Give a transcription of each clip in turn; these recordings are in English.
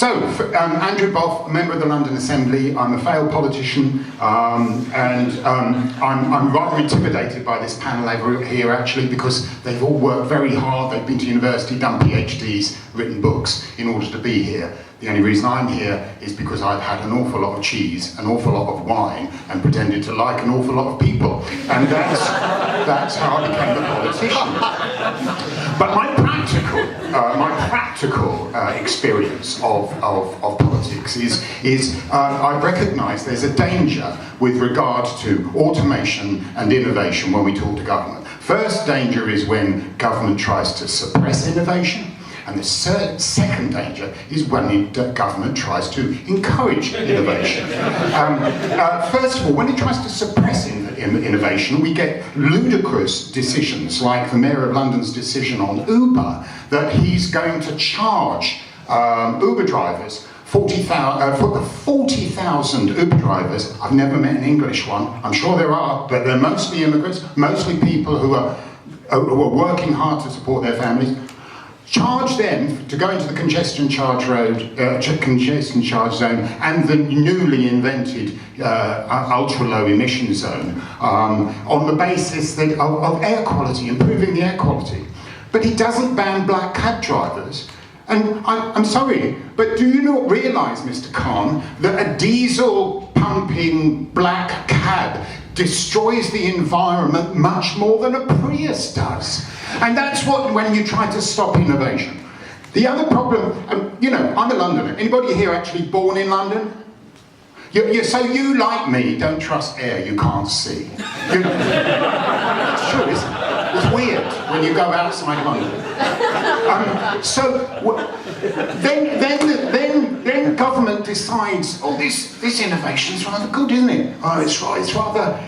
Andrew Boff, a member of the London Assembly. I'm a failed politician, and I'm rather intimidated by this panel over here, actually, because they've all worked very hard. They've been to university, done PhDs, written books in order to be here. The only reason I'm here is because I've had an awful lot of cheese, an awful lot of wine, and pretended to like an awful lot of people. And that's how I became a politician. But my practical experience of politics is I recognise there's a danger with regard to automation and innovation when we talk to government. First danger is when government tries to suppress innovation. And the second danger is when the government tries to encourage innovation. First of all, when it tries to suppress innovation, we get ludicrous decisions, like the Mayor of London's decision on Uber, that he's going to charge Uber drivers 40,000 Uber drivers. I've never met an English one. I'm sure there are, but they're mostly immigrants, mostly people who are working hard to support their families. Charge them to go into the congestion charge zone and the newly invented ultra-low emission zone on the basis of air quality, improving the air quality. But he doesn't ban black cab drivers. And I'm sorry, but do you not realise, Mr. Khan, that a diesel-pumping black cab destroys the environment much more than a Prius does? And that's when you try to stop innovation. The other problem, I'm a Londoner. Anybody here actually born in London? So you, like me, don't trust air you can't see. It's true, isn't it? It's weird when you go outside London. Then government decides, oh, this innovation's rather good, isn't it? Oh, it's rather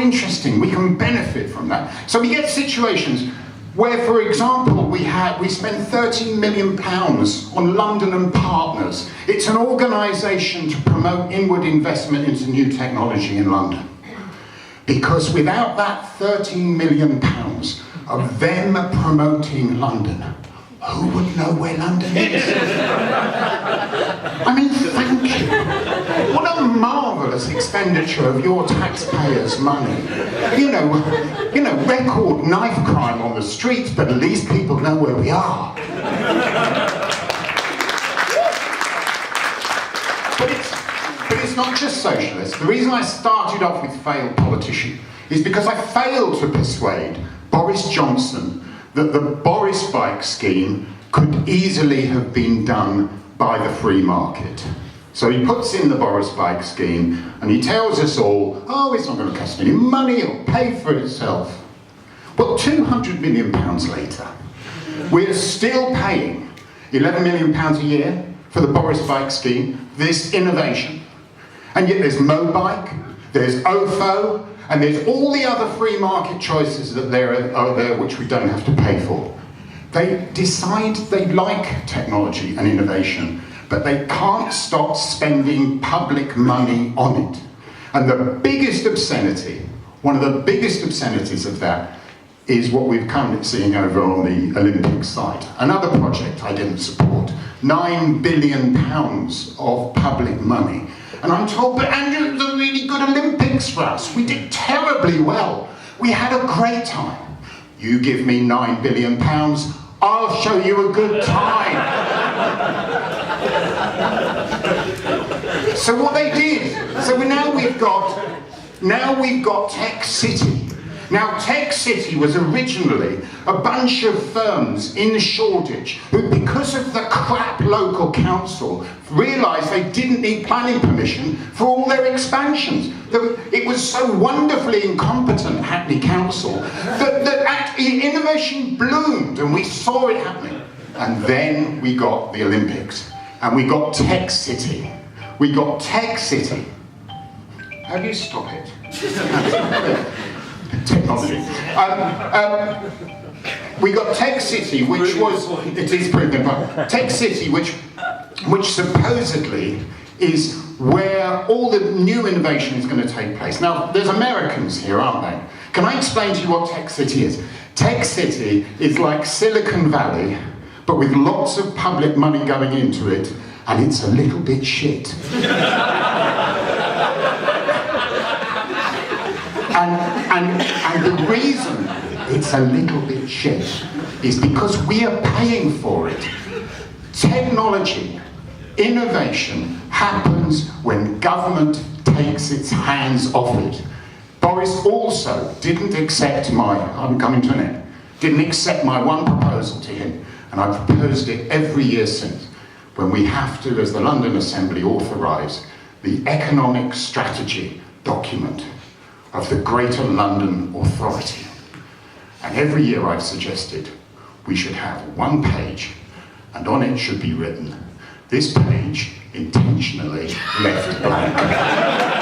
interesting. We can benefit from that. So we get situations where, for example, we spend £13 million on London and Partners. It's an organisation to promote inward investment into new technology in London. Because without that £13 million of them promoting London, who would know where London is? I mean, thank you. What a marvellous expenditure of your taxpayers' money. Record knife crime on the streets, but at least people know where we are. But it's not just socialists. The reason I started off with failed politician is because I failed to persuade Boris Johnson that the Boris bike scheme could easily have been done by the free market. So he puts in the Boris bike scheme and he tells us all, oh, it's not going to cost any money, it'll pay for itself. Well, £200 million later, we're still paying £11 million a year for the Boris bike scheme, this innovation. And yet there's Mobike, there's OFO, and there's all the other free market choices that are there which we don't have to pay for. They decide they like technology and innovation, but they can't stop spending public money on it. And the biggest obscenity, one of the biggest obscenities of that, is what we've currently seeing over on the Olympic site. Another project I didn't support, £9 billion of public money. And I'm told, but Andrew, it was a really good Olympics for us. We did terribly well. We had a great time. You give me £9 billion, I'll show you a good time. So what they did, so now we've got Tech City. Now, Tech City was originally a bunch of firms in Shoreditch who, because of the crap local council, realised they didn't need planning permission for all their expansions. It was so wonderfully incompetent, Hackney Council, that innovation bloomed and we saw it happening. And then we got the Olympics and we got Tech City. We got Tech City. How do you stop it? Technology. We got Tech City, which was, it is proven, Tech City, which supposedly is where all the new innovation is going to take place. Now, there's Americans here, aren't they? Can I explain to you what Tech City is? Tech City is like Silicon Valley, but with lots of public money going into it, and it's a little bit shit. And the reason it's a little bit shit is because we are paying for it. Technology, innovation happens when government takes its hands off it. Boris also didn't accept I'm coming to an end, didn't accept my one proposal to him, and I've proposed it every year since, when we have to, as the London Assembly, authorise the economic strategy document of the Greater London Authority. And every year I've suggested we should have one page, and on it should be written, "This page intentionally left blank."